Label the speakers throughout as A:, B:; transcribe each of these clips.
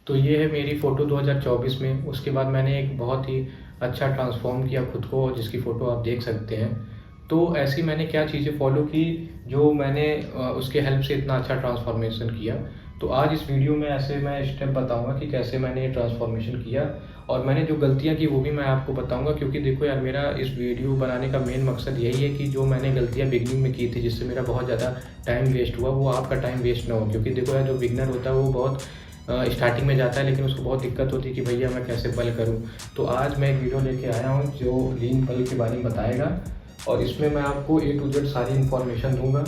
A: तो ये है मेरी फ़ोटो 2024 में। उसके बाद मैंने एक बहुत ही अच्छा ट्रांसफ़ॉर्म किया खुद को, जिसकी फ़ोटो आप देख सकते हैं। तो ऐसी मैंने क्या चीज़ें फ़ॉलो की जो मैंने उसके हेल्प से इतना अच्छा ट्रांसफ़ॉर्मेशन किया। तो आज इस वीडियो में ऐसे मैं स्टेप बताऊँगा कि कैसे मैंने ये ट्रांसफ़ॉर्मेशन किया, और मैंने जो गलतियाँ की वो भी मैं आपको बताऊँगा। क्योंकि देखो यार, मेरा इस वीडियो बनाने का मेन मकसद यही है कि जो मैंने गलतियाँ बिगिनिंग में की थी जिससे मेरा बहुत ज़्यादा टाइम वेस्ट हुआ, वो आपका टाइम वेस्ट ना हो। क्योंकि देखो यार, जो बिगिनर होता है वो बहुत स्टार्टिंग में जाता है, लेकिन उसको बहुत दिक्कत होती है कि भैया मैं कैसे पल करूँ। तो आज मैं एक वीडियो लेके आया हूँ जो लीन पल के बारे में बताएगा, और इसमें मैं आपको A to Z सारी इन्फॉर्मेशन दूंगा।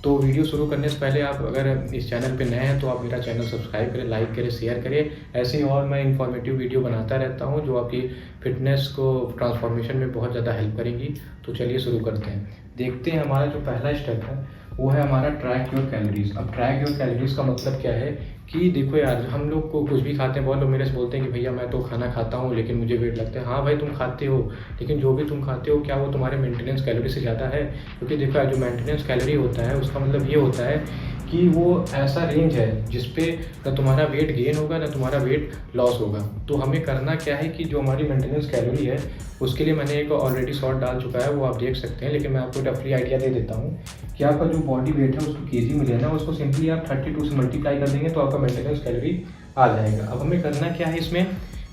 A: तो वीडियो शुरू करने से पहले आप अगर इस चैनल पे नए हैं तो आप मेरा चैनल सब्सक्राइब करें, लाइक करें, शेयर करें। ऐसे ही और मैं इन्फॉर्मेटिव वीडियो बनाता रहता हूँ जो आपकी फ़िटनेस को ट्रांसफॉर्मेशन में बहुत ज़्यादा हेल्प करेंगी। तो चलिए शुरू करते हैं। देखते हैं हमारा जो पहला स्टेप है वो है हमारा ट्रैक योर कैलोरीज। अब ट्रैक योर कैलोरीज का मतलब क्या है कि देखो यार, हम लोग को कुछ भी खाते हैं, बहुत लोग मेरे से बोलते हैं कि भैया मैं तो खाना खाता हूँ लेकिन मुझे वेट लगता है। हाँ भाई, तुम खाते हो, लेकिन जो भी तुम खाते हो क्या वो तुम्हारे मेंटेनेंस कैलोरी से ज़्यादा है? क्योंकि देखो यार, जो मेंटेनेंस कैलोरी होता है उसका मतलब ये होता है कि वो ऐसा रेंज है जिस पे ना तुम्हारा वेट गेन होगा ना तुम्हारा वेट लॉस होगा। तो हमें करना क्या है कि जो हमारी मेंटेनेंस कैलोरी है उसके लिए मैंने एक ऑलरेडी शॉर्ट डाल चुका है, वो आप देख सकते हैं। लेकिन मैं आपको रफली आइडिया दे देता हूँ कि आपका जो बॉडी वेट है उसको केजी में लेना है, उसको सिंपली आप 32 से मल्टीप्लाई कर देंगे तो आपका मेंटेनेंस कैलोरी आ जाएगा। अब हमें करना क्या है इसमें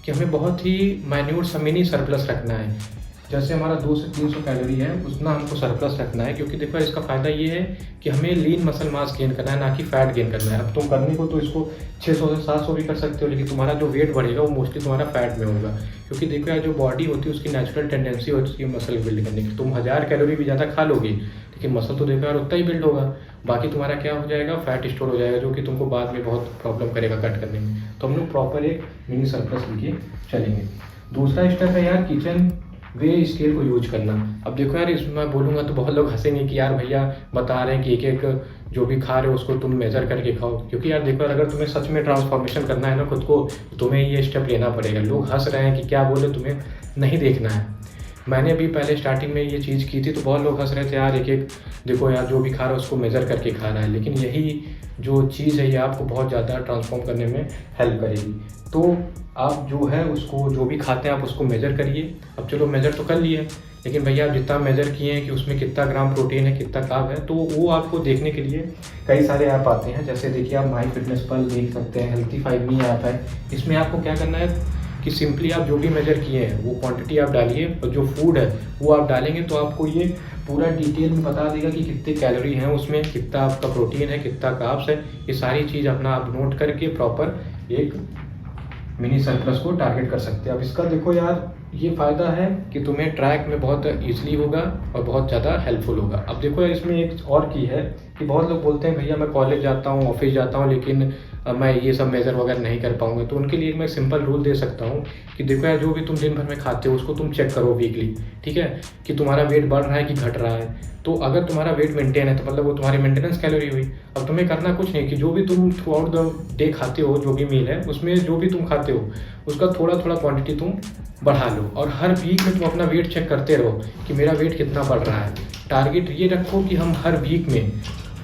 A: कि हमें बहुत ही माइन्यूट सा मिनी सरप्लस रखना है। जैसे हमारा 200 से 300 कैलोरी है उतना हमको सरप्लस रखना है। क्योंकि देखो इसका फ़ायदा ये है कि हमें लीन मसल मास गेन करना है, ना कि फैट गेन करना है। अब तुम करने को तो इसको 600 से 700 भी कर सकते हो, लेकिन तुम्हारा जो वेट बढ़ेगा वो मोस्टली तुम्हारा फैट में होगा। क्योंकि देखो यार, जो बॉडी होती है उसकी नेचुरल टेंडेंसी होती है मसल बिल्ड करने की। तुम 1000 कैलोरी भी ज़्यादा खा लोगे लेकिन मसल तो देखो यार उतना ही बिल्ड होगा। बाकी तुम्हारा क्या हो जाएगा, फैट स्टोर हो जाएगा, जो कि तुमको बाद में बहुत प्रॉब्लम करेगा कट करने में। तो हम लोग प्रॉपर एक मिनी सरप्लस लेके चलेंगे। दूसरा स्टेप है यार किचन वे स्केल को यूज करना। अब देखो यार, इसमें मैं बोलूँगा तो बहुत लोग हंसेंगे कि यार भैया बता रहे हैं कि एक एक जो भी खा रहे हो उसको तुम मेज़र करके खाओ। क्योंकि यार देखो, अगर तुम्हें सच में ट्रांसफॉर्मेशन करना है ना खुद को, तो तुम्हें ये स्टेप लेना पड़ेगा। लोग हंस रहे हैं कि क्या बोले, तुम्हें नहीं देखना है। मैंने भी पहले स्टार्टिंग में ये चीज़ की थी तो बहुत लोग हंस रहे थे, यार एक एक देखो यार जो भी खा रहा है उसको मेज़र करके खा रहा है। लेकिन यही जो चीज़ है ये आपको बहुत ज़्यादा ट्रांसफॉर्म करने में हेल्प करेगी। तो आप जो है उसको जो भी खाते हैं आप उसको मेज़र करिए। अब चलो मेज़र तो कर लिए, लेकिन भैया आप जितना मेज़र किए हैं कि उसमें कितना ग्राम प्रोटीन है कितना कार्ब है, तो वो आपको देखने के लिए कई सारे ऐप आते हैं। जैसे देखिए, आप माई फिटनेस पल देख सकते हैं, हेल्थीफाइड मी ऐप है। इसमें आपको क्या करना है कि सिंपली आप जो भी मेज़र किए हैं वो क्वांटिटी आप डालिए, और जो फूड है वो आप डालेंगे तो आपको ये पूरा डिटेल में बता देगा कि कितने कैलोरी हैं उसमें, कितना आपका प्रोटीन है, कितना कार्ब्स है। ये सारी चीज़ अपना आप नोट करके प्रॉपर एक मिनी सरप्लस को टारगेट कर सकते हैं। अब इसका देखो यार, ये फ़ायदा है कि तुम्हें ट्रैक में बहुत ईजिली होगा और बहुत ज़्यादा हेल्पफुल होगा। अब देखो यार, इसमें एक और की है कि बहुत लोग बोलते हैं भैया मैं कॉलेज जाता हूँ, ऑफिस जाता हूँ, लेकिन मैं ये सब मेज़र वगैरह नहीं कर पाऊंगा। तो उनके लिए मैं सिंपल रूल दे सकता हूँ कि देखो यार, जो भी तुम दिन भर में खाते हो उसको तुम चेक करो वीकली, ठीक है, कि तुम्हारा वेट बढ़ रहा है कि घट रहा है। तो अगर तुम्हारा वेट मेंटेन है तो मतलब वो तुम्हारी मेंटेनेंस कैलोरी हुई। अब तुम्हें करना कुछ नहीं कि जो भी तुम थ्रू आउट द डे खाते हो, जो भी मील है उसमें जो भी तुम खाते हो उसका थोड़ा थोड़ा क्वांटिटी तुम बढ़ा लो, और हर वीक में तुम अपना वेट चेक करते रहो कि मेरा वेट कितना बढ़ रहा है। टारगेट ये रखो कि हम हर वीक में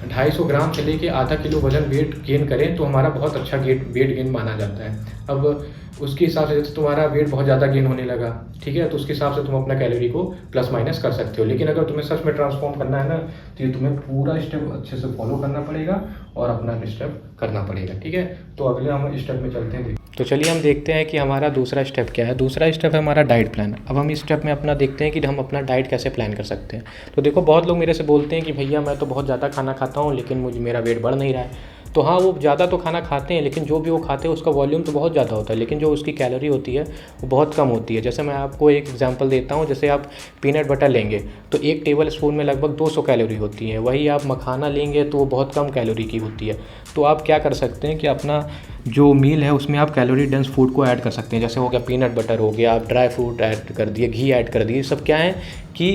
A: 250 ग्राम से लेके आधा किलो वजन वेट गेन करें तो हमारा बहुत अच्छा वेट गेन माना जाता है। अब उसके हिसाब से जैसे तुम्हारा वेट बहुत ज़्यादा गेन होने लगा, ठीक है, तो उसके हिसाब से तुम अपना कैलोरी को प्लस माइनस कर सकते हो। लेकिन अगर तुम्हें सच में ट्रांसफॉर्म करना है ना, तो ये तुम्हें पूरा स्टेप अच्छे से फॉलो करना पड़ेगा और अपना स्टेप करना पड़ेगा, ठीक है। तो अगले हम स्टेप में चलते हैं। तो चलिए हम देखते हैं कि हमारा दूसरा स्टेप क्या है। दूसरा स्टेप है हमारा डाइट प्लान। अब हम इस स्टेप में अपना देखते हैं कि हम अपना डाइट कैसे प्लान कर सकते हैं। तो देखो, बहुत लोग मेरे से बोलते हैं कि भैया मैं तो बहुत ज़्यादा खाना खाता हूँ लेकिन मेरा वेट बढ़ नहीं रहा है। तो हाँ, वो ज़्यादा तो खाना खाते हैं लेकिन जो भी वो खाते हैं उसका वॉल्यूम तो बहुत ज़्यादा होता है, लेकिन जो उसकी कैलोरी होती है वो बहुत कम होती है। जैसे मैं आपको एक एग्जांपल देता हूँ, जैसे आप पीनट बटर लेंगे तो 1 टेबल स्पून में लगभग 200 कैलोरी होती है। वही आप मखाना लेंगे तो वो बहुत कम कैलोरी की होती है। तो आप क्या कर सकते हैं कि अपना जो मील है उसमें आप कैलोरी डेंस फूड को ऐड कर सकते हैं। जैसे हो गया पीनट बटर, हो गया आप ड्राई फ्रूट ऐड कर दिए, घी ऐड कर दिए। सब क्या है कि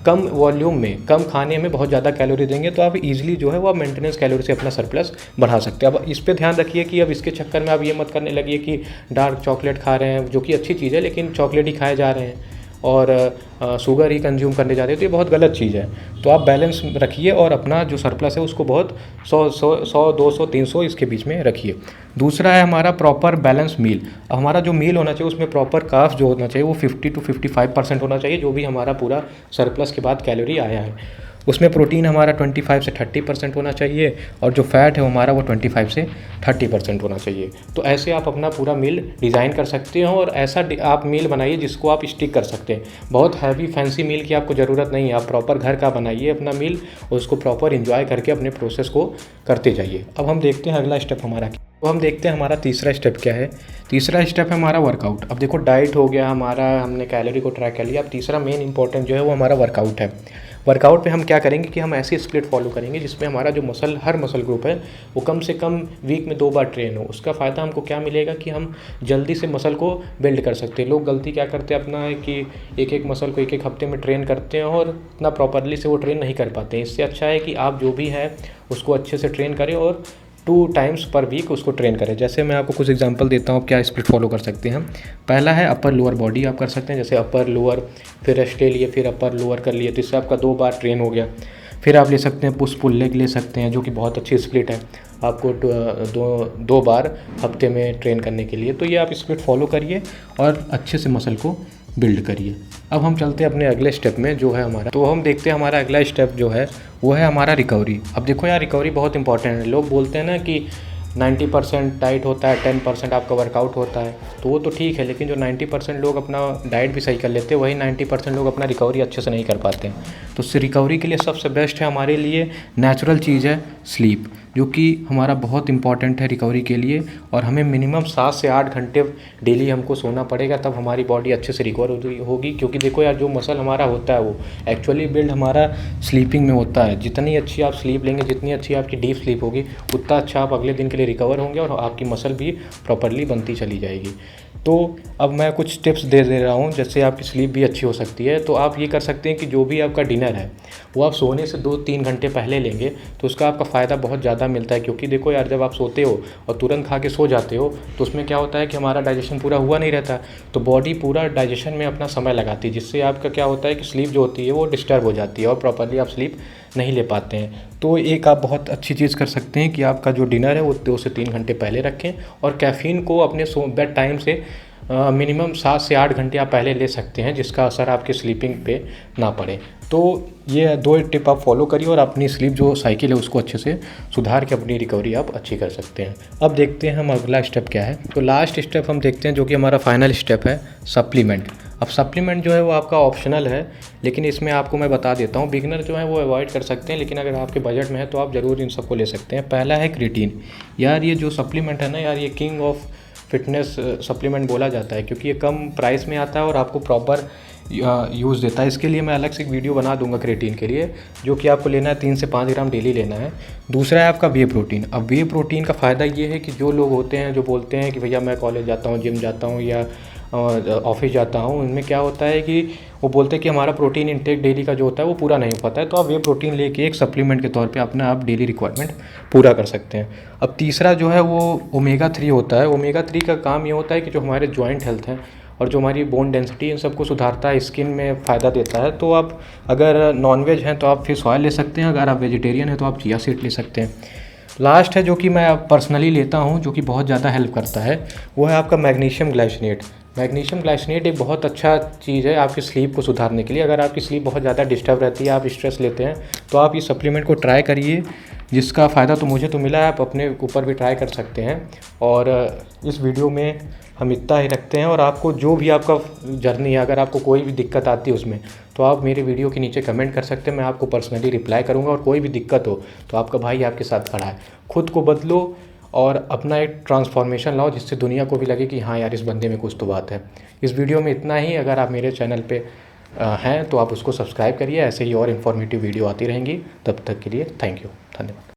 A: कम वॉल्यूम में कम खाने में बहुत ज़्यादा कैलोरी देंगे, तो आप इजीली जो है वो आप मेंटेनेंस कैलोरी से अपना सरप्लस बढ़ा सकते हैं। अब इस पे ध्यान रखिए कि अब इसके चक्कर में आप ये मत करने लगिए कि डार्क चॉकलेट खा रहे हैं, जो कि अच्छी चीज़ है लेकिन चॉकलेट ही खाए जा रहे हैं, और शुगर ही कंज्यूम करने जाते हैं, तो ये बहुत गलत चीज़ है। तो आप बैलेंस रखिए और अपना जो सरप्लस है उसको बहुत 100 200 300 इसके बीच में रखिए। दूसरा है हमारा प्रॉपर बैलेंस मील। हमारा जो मील होना चाहिए उसमें प्रॉपर कार्ब्स जो होना चाहिए वो 50 to 55% होना चाहिए, जो भी हमारा पूरा सरप्लस के बाद कैलोरी आया है। उसमें प्रोटीन हमारा 25 से 30% होना चाहिए और जो फैट है हमारा वो 25 से 30% होना चाहिए। तो ऐसे आप अपना पूरा मील डिज़ाइन कर सकते हो और ऐसा आप मील बनाइए जिसको आप स्टिक कर सकते हैं। बहुत हैवी फैंसी मील की आपको ज़रूरत नहीं है, आप प्रॉपर घर का बनाइए अपना मील और उसको प्रॉपर इंजॉय करके अपने प्रोसेस को करते जाइए। अब हम देखते हैं अगला स्टेप हमारा, तो हम देखते हैं हमारा तीसरा स्टेप क्या है। तीसरा स्टेप है हमारा वर्कआउट। अब देखो डाइट हो गया हमारा, हमने कैलोरी को ट्रैक कर लिया। अब तीसरा मेन इंपॉर्टेंट जो है वो हमारा वर्कआउट है। वर्कआउट पे हम क्या करेंगे कि हम ऐसी स्प्लिट फॉलो करेंगे जिसमें हमारा जो हर मसल ग्रुप है वो कम से कम वीक में 2 बार ट्रेन हो। उसका फ़ायदा हमको क्या मिलेगा कि हम जल्दी से मसल को बिल्ड कर सकते हैं। लोग गलती क्या करते हैं अपना है कि एक मसल को एक हफ्ते में ट्रेन करते हैं और इतना प्रॉपरली से वो ट्रेन नहीं कर पाते हैं। इससे अच्छा है कि आप जो भी है उसको अच्छे से ट्रेन करें और 2 टाइम्स पर वीक उसको ट्रेन करें। जैसे मैं आपको कुछ एग्जांपल देता हूँ क्या स्प्लिट फॉलो कर सकते हैं हम। पहला है अपर लोअर बॉडी आप कर सकते हैं, जैसे अपर लोअर, फिर रेस्ट ले लिए, फिर अपर लोअर कर लिए, तो इससे आपका 2 बार ट्रेन हो गया। फिर आप ले सकते हैं पुश पुल लेग ले सकते हैं, जो कि बहुत अच्छी स्प्लिट है आपको 2 बार हफ्ते में ट्रेन करने के लिए। तो ये आप स्प्लिट फॉलो करिए और अच्छे से मसल को बिल्ड करिए। अब हम चलते हैं अपने अगले स्टेप में जो है हमारा, तो हम देखते हैं हमारा अगला स्टेप जो है वो है हमारा रिकवरी। अब देखो यार रिकवरी बहुत इंपॉर्टेंट है। लोग बोलते हैं ना कि 90% डाइट होता है, 10% आपका वर्कआउट होता है, तो वो तो ठीक है, लेकिन जो 90% लोग अपना डाइट भी सही कर लेते हैं वही 90% लोग अपना रिकवरी अच्छे से नहीं कर पाते हैं। तो रिकवरी के लिए सबसे बेस्ट है हमारे लिए नेचुरल चीज़ है स्लीप, जो कि हमारा बहुत इंपॉर्टेंट है रिकवरी के लिए। और हमें मिनिमम 7 से 8 घंटे डेली हमको सोना पड़ेगा, तब हमारी बॉडी अच्छे से रिकवर होगी। क्योंकि देखो यार जो मसल हमारा होता है वो एक्चुअली बिल्ड हमारा स्लीपिंग में होता है। जितनी अच्छी आप स्लीप लेंगे, जितनी अच्छी आपकी डीप स्लीप होगी, उतना अच्छा आप अगले दिन के लिए रिकवर होंगे और आपकी मसल भी प्रॉपरली बनती चली जाएगी। तो अब मैं कुछ टिप्स दे रहा हूँ जिससे आपकी स्लीप भी अच्छी हो सकती है। तो आप ये कर सकते हैं कि जो भी आपका डिनर है वो आप सोने से 2-3 घंटे पहले लेंगे, तो उसका आपका फ़ायदा बहुत ज़्यादा मिलता है। क्योंकि देखो यार जब आप सोते हो और तुरंत खा के सो जाते हो तो उसमें क्या होता है कि हमारा डाइजेशन पूरा हुआ नहीं रहता, तो बॉडी पूरा डाइजेशन में अपना समय लगाती है, जिससे आपका क्या होता है कि स्लीप जो होती है वो डिस्टर्ब हो जाती है और प्रॉपरली आप स्लीप नहीं ले पाते हैं। तो एक आप बहुत अच्छी चीज़ कर सकते हैं कि आपका जो डिनर है वो 2 से 3 घंटे पहले रखें और कैफ़ीन को अपने बेड टाइम से मिनिमम 7 से 8 घंटे आप पहले ले सकते हैं, जिसका असर आपके स्लीपिंग पे ना पड़े। तो ये 2 टिप आप फॉलो करिए और अपनी स्लीप जो साइकिल है उसको अच्छे से सुधार के अपनी रिकवरी आप अच्छी कर सकते हैं। अब देखते हैं हम अगला स्टेप क्या है। तो लास्ट स्टेप हम देखते हैं जो कि हमारा फाइनल स्टेप है सप्लीमेंट। अब सप्लीमेंट जो है वो आपका ऑप्शनल है, लेकिन इसमें आपको मैं बता देता हूँ बिगिनर जो है वो अवॉइड कर सकते हैं, लेकिन अगर आपके बजट में है तो आप ज़रूर इन सबको ले सकते हैं। पहला है क्रिएटिन। यार ये जो सप्लीमेंट है ना यार, ये किंग ऑफ फिटनेस सप्लीमेंट बोला जाता है, क्योंकि ये कम प्राइस में आता है और आपको प्रॉपर यूज़ देता है। इसके लिए मैं अलग से एक वीडियो बना दूंगा क्रिएटिन के लिए, जो कि आपको लेना है 3 से 5 ग्राम डेली लेना है। दूसरा है आपका वे प्रोटीन। अब वे प्रोटीन का फ़ायदा ये है कि जो लोग होते हैं जो बोलते हैं कि भैया मैं कॉलेज जाता हूँ, जिम जाता हूँ या ऑफिस जाता हूँ, उनमें क्या होता है कि वो बोलते हैं कि हमारा प्रोटीन इंटेक डेली का जो होता है वो पूरा नहीं हो पाता है। तो आप वे प्रोटीन लेके एक सप्लीमेंट के तौर पे अपना आप डेली रिक्वायरमेंट पूरा कर सकते हैं। अब तीसरा जो है वो ओमेगा 3 होता है। ओमेगा 3 का काम ये होता है कि जो हमारे जॉइंट हेल्थ है और जो हमारी बोन डेंसिटी इन सबको सुधारता है, स्किन में फ़ायदा देता है। तो आप अगर नॉनवेज हैं तो आप फिश ऑयल ले सकते हैं, अगर आप वेजिटेरियन हैं तो आप चिया सीड ले सकते हैं। लास्ट है जो कि मैं पर्सनली लेता हूँ, जो कि बहुत ज़्यादा हेल्प करता है, वो है आपका मैग्नीशियम ग्लाइसिनेट। मैग्नीशियम ग्लाइसिनेट एक बहुत अच्छा चीज़ है आपकी स्लीप को सुधारने के लिए। अगर आपकी स्लीप बहुत ज़्यादा डिस्टर्ब रहती है, आप स्ट्रेस लेते हैं, तो आप इस सप्लीमेंट को ट्राई करिए, जिसका फ़ायदा तो मुझे तो मिला है, आप अपने ऊपर भी ट्राई कर सकते हैं। और इस वीडियो में हम इतना ही रखते हैं। और आपको जो भी आपका जर्नी है, अगर आपको कोई भी दिक्कत आती है उसमें, तो आप मेरे वीडियो के नीचे कमेंट कर सकते हैं, मैं आपको पर्सनली रिप्लाई करूँगा। और कोई भी दिक्कत हो तो आपका भाई आपके साथ खड़ा है। खुद को बदलो और अपना एक ट्रांसफॉर्मेशन लाओ, जिससे दुनिया को भी लगे कि हाँ यार इस बंदे में कुछ तो बात है। इस वीडियो में इतना ही। अगर आप मेरे चैनल पे हैं तो आप उसको सब्सक्राइब करिए, ऐसे ही और इन्फॉर्मेटिव वीडियो आती रहेंगी। तब तक के लिए थैंक यू, धन्यवाद।